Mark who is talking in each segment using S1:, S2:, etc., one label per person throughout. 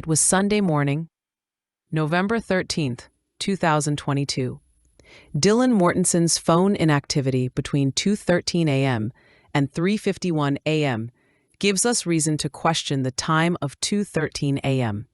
S1: It was Sunday morning, November 13th, 2022. Dylan Mortenson's phone inactivity between 2:13 a.m. and 3:51 a.m. gives us reason to question the time of 2:13 a.m.,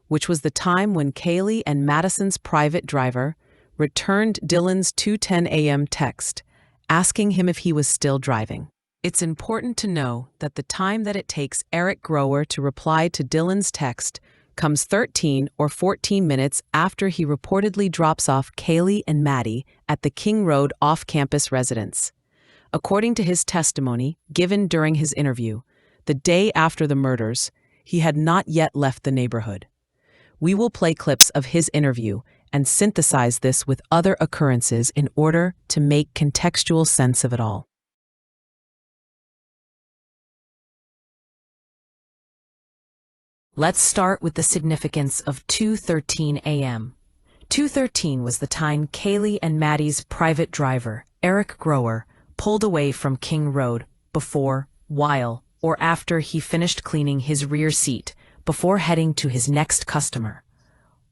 S1: which was the time when Kaylee and Madison's private driver returned Dylan's 2:10 a.m. text, asking him if he was still driving. It's important to know that the time that it takes Eric Grower to reply to Dylan's text comes 13 or 14 minutes after he reportedly drops off Kaylee and Maddie at the King Road off-campus residence. According to his testimony given during his interview, the day after the murders, he had not yet left the neighborhood. We will play clips of his interview and synthesize this with other occurrences in order to make contextual sense of it all. Let's start with the significance of 2:13 a.m. 2:13 was the time Kaylee and Maddie's private driver, Eric Grower, pulled away from King Road before, while, or after he finished cleaning his rear seat before heading to his next customer.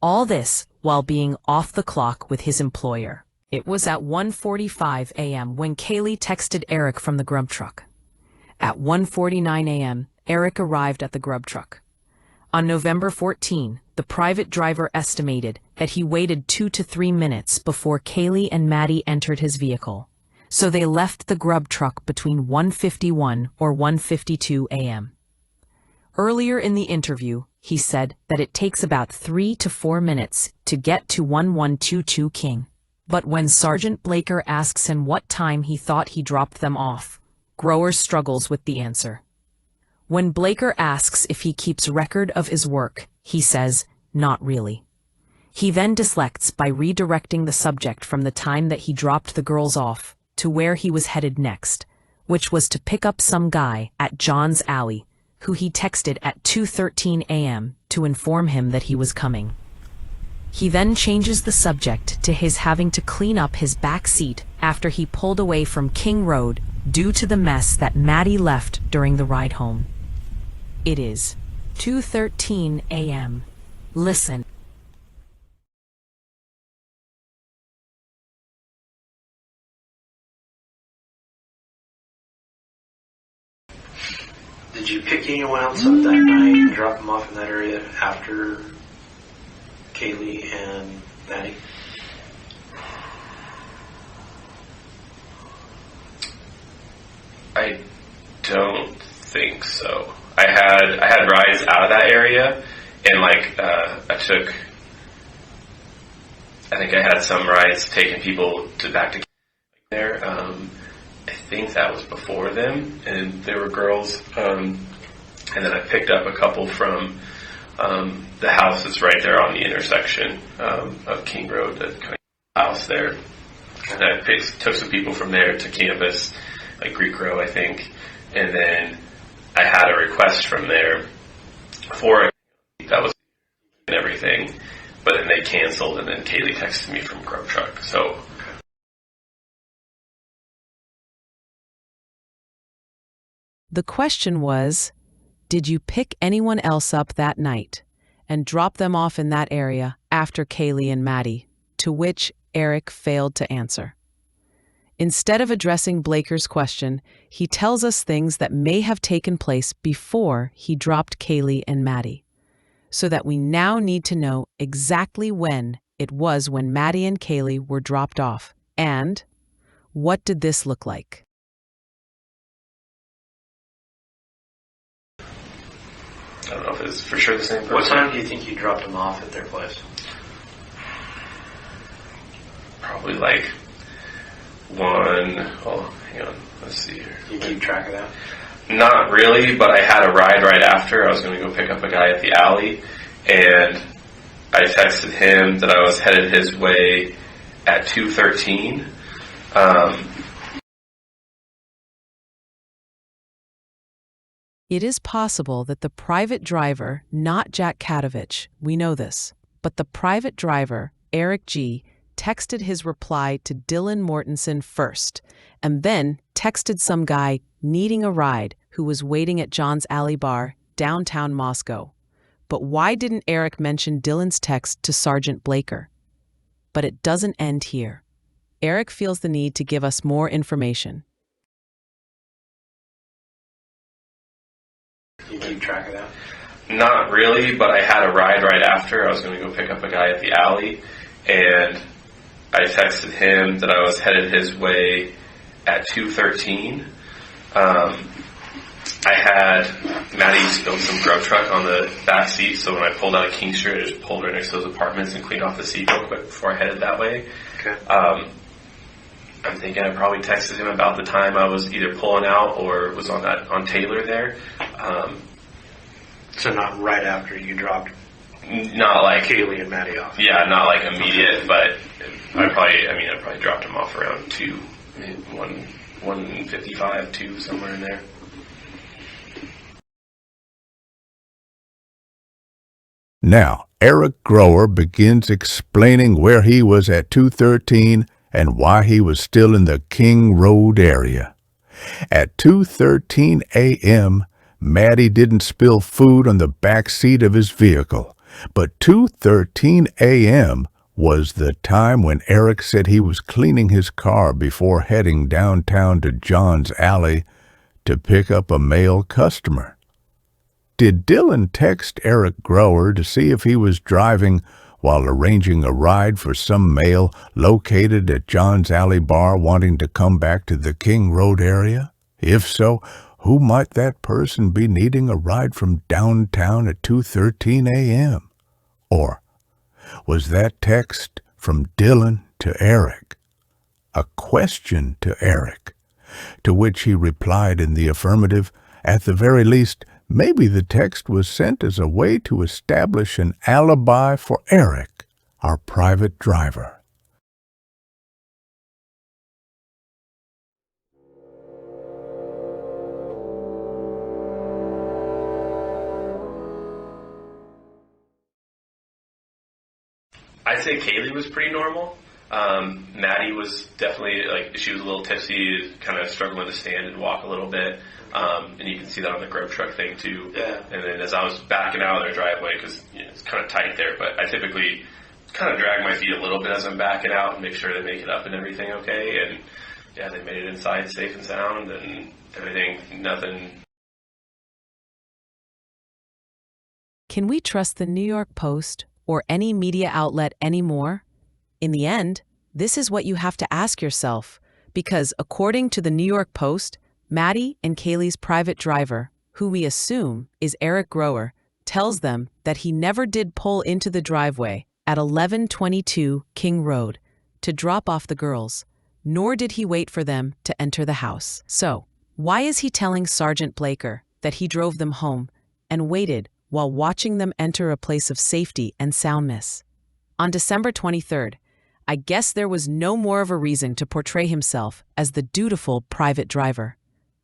S1: All this while being off the clock with his employer. It was at 1:45 a.m. when Kaylee texted Eric from the grub truck. At 1:49 a.m., Eric arrived at the grub truck. On November 14, the private driver estimated that he waited 2 to 3 minutes before Kaylee and Maddie entered his vehicle, so they left the grub truck between 1:51 or 1:52 a.m. Earlier in the interview, he said that it takes about 3 to 4 minutes to get to 1122 King. But when Sergeant Blaker asks him what time he thought he dropped them off, Grower struggles with the answer. When Blaker asks if he keeps record of his work, he says, "Not really." He then deflects by redirecting the subject from the time that he dropped the girls off to where he was headed next, which was to pick up some guy at John's Alley, who he texted at 2:13 a.m. to inform him that he was coming. He then changes the subject to his having to clean up his back seat after he pulled away from King Road due to the mess that Maddie left during the ride home. It is 2:13 a.m. Listen.
S2: Did you pick anyone else up that night and drop them off in that area after Kaylee and Maddie?
S3: I don't think so. I had rides out of that area, and I think I had some rides taking people back to there. I think that was before them, and there were girls, and then I picked up a couple from the house that's right there on the intersection of King Road, the kind of house there. And I took some people from there to campus, like Greek Row, I think, and then I had a request from there for it. That was and everything, but then they canceled, and then Kaylee texted me from Grub Truck. So
S1: The question was, did you pick anyone else up that night and drop them off in that area after Kaylee and Maddie? To which Eric failed to answer. Instead of addressing Blaker's question, he tells us things that may have taken place before he dropped Kaylee and Maddie, so that we now need to know exactly when it was when Maddie and Kaylee were dropped off, and what did this look like?
S3: I don't know if it's for sure the same person.
S2: What time do you think you dropped them off at their place?
S3: Probably like hang on, let's see here.
S2: You keep track of that?
S3: Not really, but I had a ride right after. I was going to go pick up a guy at the alley, and I texted him that I was headed his way at 2:13.
S1: It is possible that the private driver, not Jack Katovich, we know this, but the private driver, Eric G., texted his reply to Dylan Mortenson first, and then texted some guy needing a ride who was waiting at John's Alley Bar, downtown Moscow. But why didn't Eric mention Dylan's text to Sergeant Blaker? But it doesn't end here. Eric feels the need to give us more information.
S2: You keep track of that?
S3: Not really, but I had a ride right after. I was going to go pick up a guy at the alley, and I texted him that I was headed his way at 2:13. I had Maddie spilled some grub truck on the back seat, so when I pulled out of King Street, I just pulled right next to those apartments and cleaned off the seat real quick before I headed that way.
S2: Okay.
S3: I'm thinking I probably texted him about the time I was either pulling out or was on Taylor there.
S2: So not right after you dropped
S3: Not like
S2: Kaylee and Maddie off.
S3: Yeah, not like immediate, but I probably dropped him off around 1:55, 2, somewhere in there.
S4: Now, Eric Grower begins explaining where he was at 2:13 and why he was still in the King Road area. At 2:13 a.m., Maddie didn't spill food on the back seat of his vehicle, but 2:13 a.m. was the time when Eric said he was cleaning his car before heading downtown to John's Alley to pick up a male customer. Did Dylan text Eric Grower to see if he was driving while arranging a ride for some male located at John's Alley bar wanting to come back to the King Road area? If so, who might that person be needing a ride from downtown at 2:13 a.m.? Or was that text from Dylan to Eric a question to Eric, to which he replied in the affirmative? At the very least, maybe the text was sent as a way to establish an alibi for Eric, our private driver.
S3: I'd say Kaylee was pretty normal. Maddie was definitely, she was a little tipsy, kind of struggling to stand and walk a little bit. And you can see that on the grub truck thing too.
S2: Yeah.
S3: And then as I was backing out of their driveway, because it's kind of tight there, but I typically kind of drag my feet a little bit as I'm backing out and make sure they make it up and everything okay. And yeah, they made it inside safe and sound and everything, nothing.
S1: Can we trust the New York Post or any media outlet anymore? In the end, this is what you have to ask yourself, because according to the New York Post, Maddie and Kaylee's private driver, who we assume is Eric Grower, tells them that he never did pull into the driveway at 1122 King Road to drop off the girls, nor did he wait for them to enter the house. So, why is he telling Sergeant Blaker that he drove them home and waited while watching them enter a place of safety and soundness? On December 23rd, I guess there was no more of a reason to portray himself as the dutiful private driver.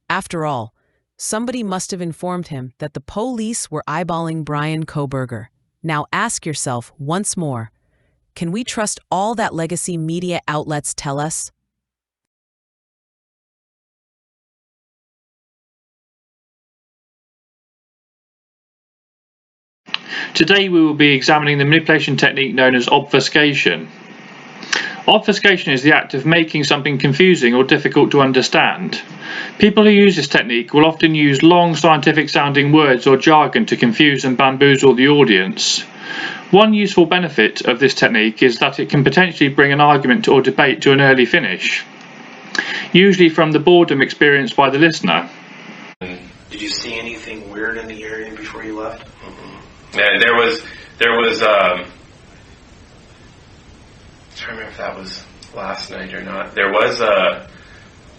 S1: After all, somebody must have informed him that the police were eyeballing Bryan Kohberger. Now ask yourself once more, can we trust all that legacy media outlets tell us?
S5: Today we will be examining the manipulation technique known as obfuscation. Obfuscation is the act of making something confusing or difficult to understand. People who use this technique will often use long scientific sounding words or jargon to confuse and bamboozle the audience. One useful benefit of this technique is that it can potentially bring an argument or debate to an early finish, usually from the boredom experienced by the listener.
S2: Did you see anything weird in the area before you left?
S3: Mm-hmm. Yeah, there was I'm trying to remember if that was last night or not. There was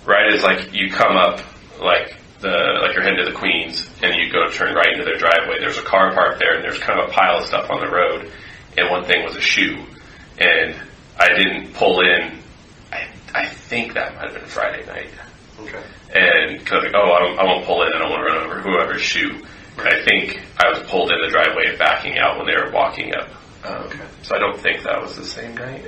S3: right as you come up you're heading to the Queens and you go turn right into their driveway. There's a car parked there and there's kind of a pile of stuff on the road, and one thing was a shoe, and I didn't pull in. I think that might have been Friday night.
S2: Okay.
S3: And because I won't pull in. I don't want to run over whoever's shoe. I think I was pulled in the driveway and backing out when they were walking up.
S2: Okay.
S3: So I don't think that was the same night.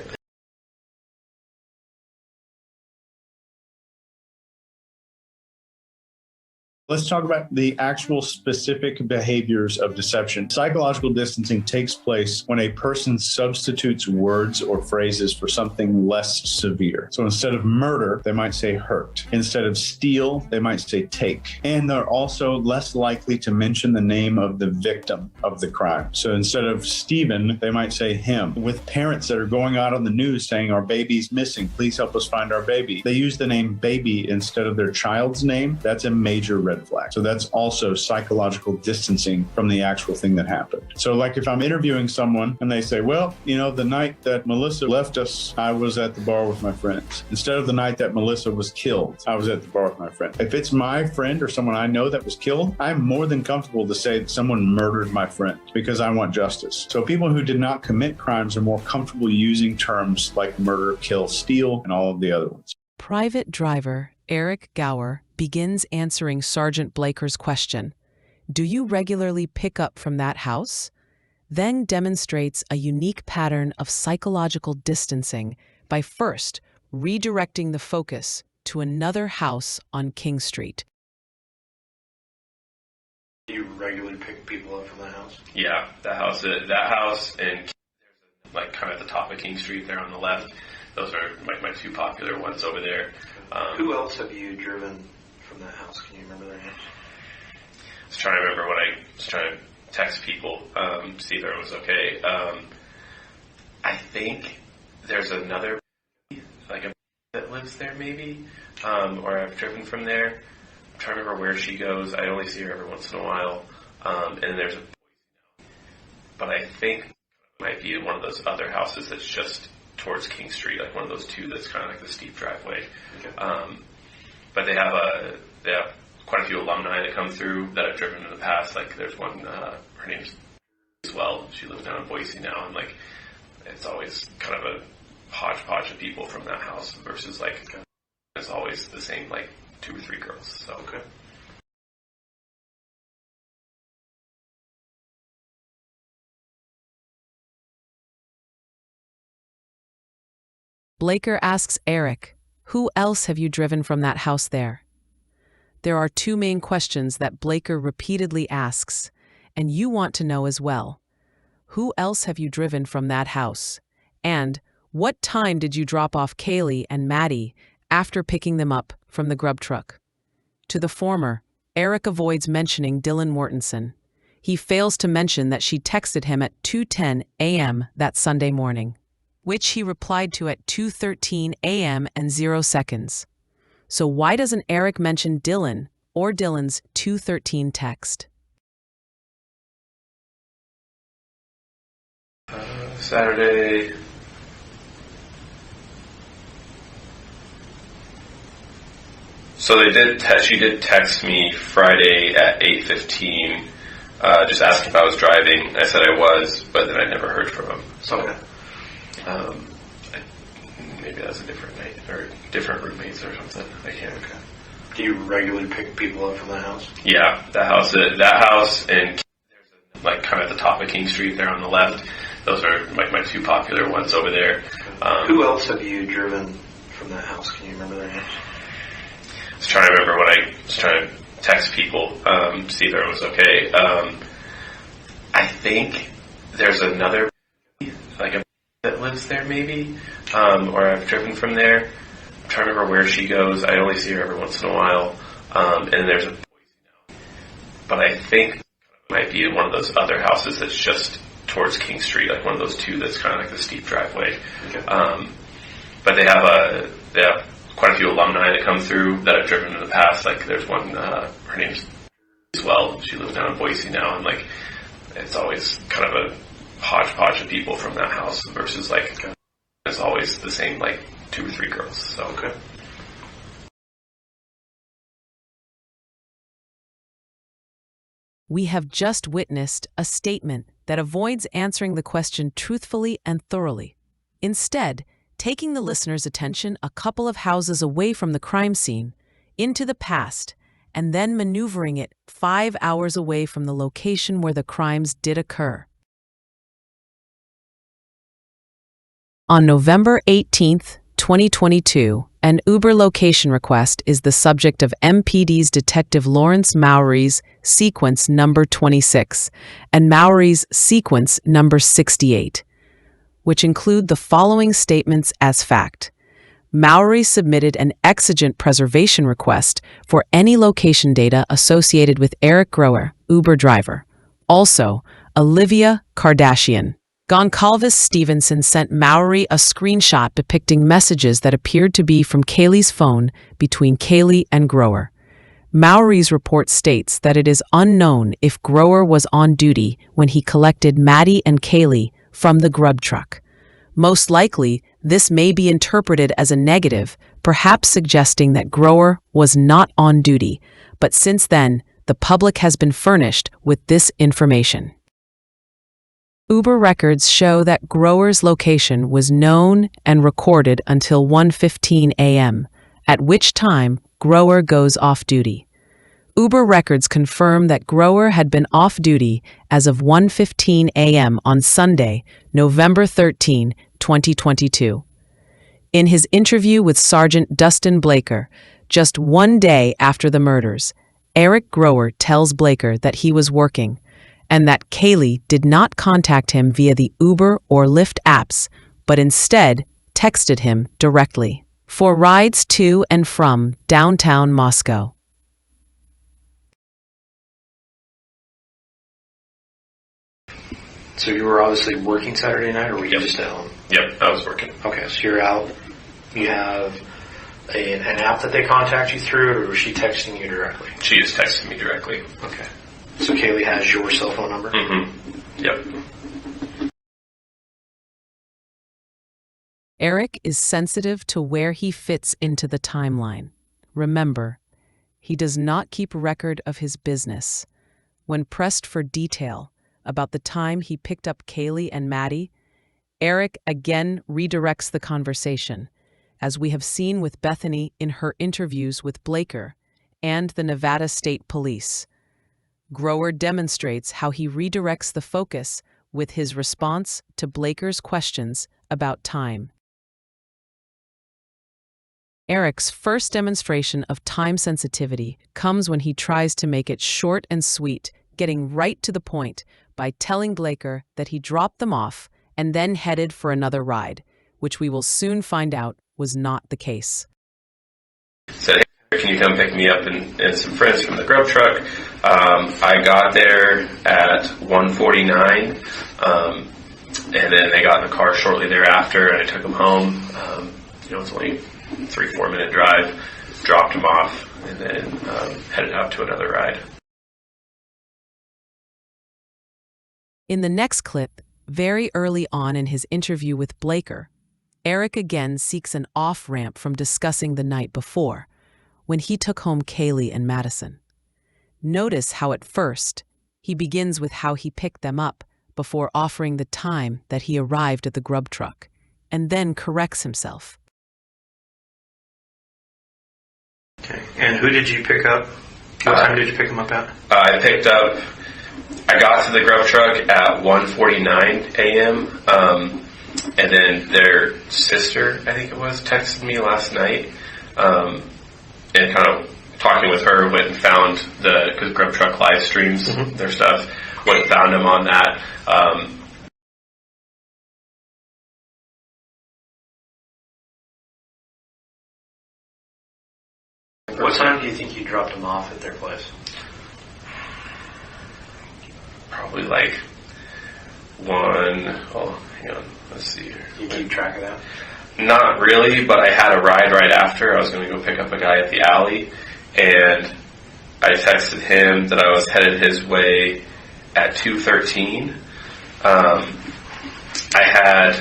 S6: Let's talk about the actual specific behaviors of deception. Psychological distancing takes place when a person substitutes words or phrases for something less severe. So instead of murder, they might say hurt. Instead of steal, they might say take. And they're also less likely to mention the name of the victim of the crime. So instead of Stephen, they might say him. With parents that are going out on the news saying, our baby's missing, please help us find our baby, they use the name baby instead of their child's name. That's a major red flag. So that's also psychological distancing from the actual thing that happened. So like if I'm interviewing someone and they say, well, the night that Melissa left us, I was at the bar with my friends. Instead of the night that Melissa was killed, I was at the bar with my friend. If it's my friend or someone I know that was killed, I'm more than comfortable to say that someone murdered my friend because I want justice. So people who did not commit crimes are more comfortable using terms like murder, kill, steal, and all of the other ones.
S1: Private driver Eric Gower begins answering Sergeant Blaker's question, "Do you regularly pick up from that house?" Then demonstrates a unique pattern of psychological distancing by first redirecting the focus to another house on King Street.
S2: Do you regularly pick people up from that house?
S3: Yeah, that house, and like kind of at the top of King Street there on the left. Those are my two popular ones over there.
S2: Who else have you driven from that house? Can you remember their names?
S3: I was trying to remember when I was trying to text people, see if everyone was okay. I think there's another, like a that lives there maybe, or I've driven from there. I'm trying to remember where she goes. I only see her every once in a while. And there's a, but I think it might be one of those other houses that's just towards King Street, like one of those two that's kind of like the steep driveway.
S2: Okay.
S3: But they have quite a few alumni that come through that I've driven in the past. Like there's one, her name's as well. She lives down in Boise now, and like it's always kind of a hodgepodge of people from that house versus like it's always the same like 2 or 3 girls. So
S2: okay.
S1: Blaker asks Eric, "Who else have you driven from that house there?" There are 2 main questions that Blaker repeatedly asks, and you want to know as well. Who else have you driven from that house? And what time did you drop off Kaylee and Maddie after picking them up from the grub truck? To the former, Eric avoids mentioning Dylan Mortensen. He fails to mention that she texted him at 2:10 a.m. that Sunday morning, which he replied to at 2:13 a.m. and 0 seconds. So why doesn't Eric mention Dylan or Dylan's 2:13 text?
S3: Saturday. So she did text me Friday at 8:15, just asking if I was driving. I said I was, but then I never heard from him. So maybe that's a different night or different roommates or something. I can't.
S2: Okay. Do you regularly pick people up from that house?
S3: Yeah, that house, and there's like kind of at the top of King Street there on the left. Those are like my 2 popular ones over there.
S2: Who else have you driven from that house? Can you remember their names?
S3: I was trying to remember when I was trying to text people, see if everyone was okay. I think there's another, like a that lives there maybe, or I've driven from there. I'm trying to remember where she goes. I only see her every once in a while. And there's a, but I think it might be one of those other houses that's just towards King Street, like one of those 2 that's kind of like the steep driveway.
S2: Okay.
S3: But they have quite a few alumni that come through that I've driven in the past. Like there's one, her name's as well. She lives down in Boise now, and like it's always kind of a hodgepodge of people from that house versus like it's always the same like 2 or 3 girls. So
S2: okay.
S1: We have just witnessed a statement that avoids answering the question truthfully and thoroughly, instead taking the listener's attention a couple of houses away from the crime scene, into the past, and then maneuvering it 5 hours away from the location where the crimes did occur. On November 18, 2022, An Uber location request is the subject of MPD's Detective Lawrence Mowry's sequence number 26 and Mowry's sequence number 68, which include the following statements as fact. Mowry submitted an exigent preservation request for any location data associated with Eric Grower, Uber driver. Also, Olivia Kardashian. Goncalves Stevenson sent Mowry a screenshot depicting messages that appeared to be from Kaylee's phone between Kaylee and Grower. Mowry's report states that it is unknown if Grower was on duty when he collected Maddie and Kaylee from the grub truck. Most likely, this may be interpreted as a negative, perhaps suggesting that Grower was not on duty, but since then, the public has been furnished with this information. Uber records show that Grower's location was known and recorded until 1:15 a.m., at which time Grower goes off duty. Uber records confirm that Grower had been off duty as of 1:15 a.m. on Sunday, November 13, 2022. In his interview with Sergeant Dustin Blaker, just one day after the murders, Eric Grower tells Blaker that he was working, and that Kaylee did not contact him via the Uber or Lyft apps, but instead texted him directly for rides to and from downtown Moscow.
S2: So you were obviously working Saturday night, or were you just at home?
S3: Yep, I was working.
S2: Okay, so you're out. You have an app that they contact you through, or was she texting you directly?
S3: She just texted me directly.
S2: Okay. So Kaylee has your cell phone number?
S3: Mm-hmm. Yep.
S1: Eric is sensitive to where he fits into the timeline. Remember, he does not keep record of his business. When pressed for detail about the time he picked up Kaylee and Maddie, Eric again redirects the conversation, as we have seen with Bethany in her interviews with Blaker and the Nevada State Police. Grower demonstrates how he redirects the focus with his response to Blaker's questions about time. Eric's first demonstration of time sensitivity comes when he tries to make it short and sweet, getting right to the point by telling Blaker that he dropped them off and then headed for another ride, which we will soon find out was not the case.
S3: Said, hey, can you come pick me up and some friends from the grub truck? I got there at 1:49, and then they got in the car shortly thereafter, and I took them home. It's only 3-4 minute drive, dropped them off, and then headed out to another ride.
S1: In the next clip, very early on in his interview with Blaker, Eric again seeks an off-ramp from discussing the night before, when he took home Kaylee and Madison. Notice how at first, he begins with how he picked them up before offering the time that he arrived at the grub truck, and then corrects himself.
S2: Okay. And who did you pick up? What time did you pick them up at?
S3: I got to the grub truck at 1:49 a.m., and then their sister, I think it was, texted me last night, and kind of talking with her, went and found because grub truck live streams their stuff, went and found them on that.
S2: What time do you think you dropped them off at their place?
S3: Probably like 1. Oh, hang on. Let's see here.
S2: You keep track of that?
S3: Not really, but I had a ride right after. I was going to go pick up a guy at the alley, and I texted him that I was headed his way at 2:13. I had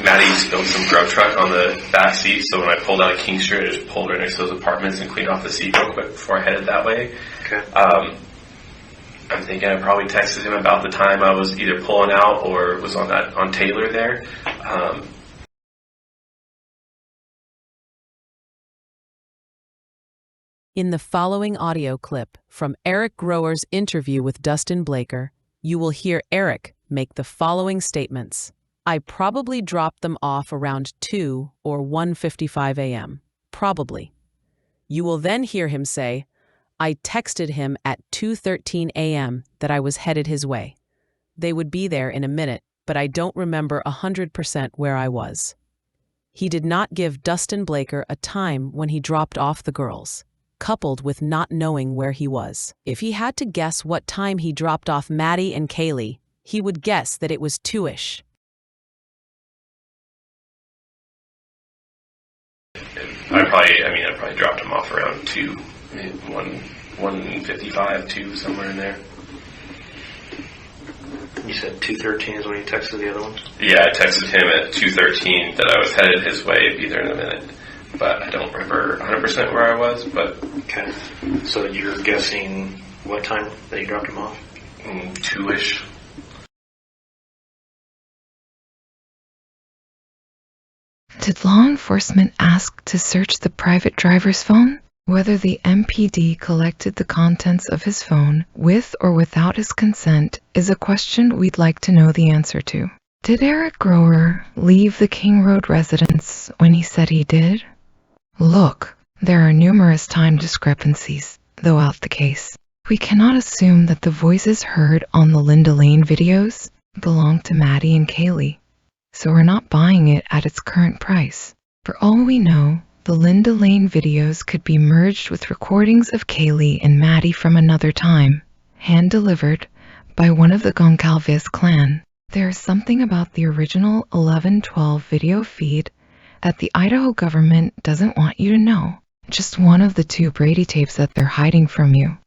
S3: Maddie spilled some grub truck on the back seat, so when I pulled out of King Street, I just pulled right next to those apartments and cleaned off the seat real quick before I headed that way.
S2: Okay.
S3: I'm thinking I probably texted him about the time I was either pulling out or was on Taylor there.
S1: In the following audio clip from Eric Grower's interview with Dustin Blaker, you will hear Eric make the following statements. I probably dropped them off around 2 or 1:55 a.m. probably. You will then hear him say, I texted him at 2:13 a.m. that I was headed his way. They would be there in a minute, but I don't remember 100% where I was. He did not give Dustin Blaker a time when he dropped off the girls, coupled with not knowing where he was. If he had to guess what time he dropped off Maddie and Kaylee, he would guess that it was 2-ish.
S3: I probably dropped him off around 2, 1:55, 2, somewhere in there.
S2: You said 2:13 is when you texted the other one?
S3: Yeah, I texted him at 2:13 that I was headed his way, be there in a minute. But I don't remember 100% where I was, but...
S2: Okay. So you're guessing what time that you dropped him off?
S3: 2-ish.
S7: Did law enforcement ask to search the private driver's phone? Whether the MPD collected the contents of his phone with or without his consent is a question we'd like to know the answer to. Did Eric Grower leave the King Road residence when he said he did? Look, there are numerous time discrepancies throughout the case. We cannot assume that the voices heard on the Linda Lane videos belong to Maddie and Kaylee, so we're not buying it at its current price. For all we know, the Linda Lane videos could be merged with recordings of Kaylee and Maddie from another time, hand-delivered by one of the Goncalves clan. There is something about the original 11/12 video feed that the Idaho government doesn't want you to know. Just one of the 2 Brady tapes that they're hiding from you.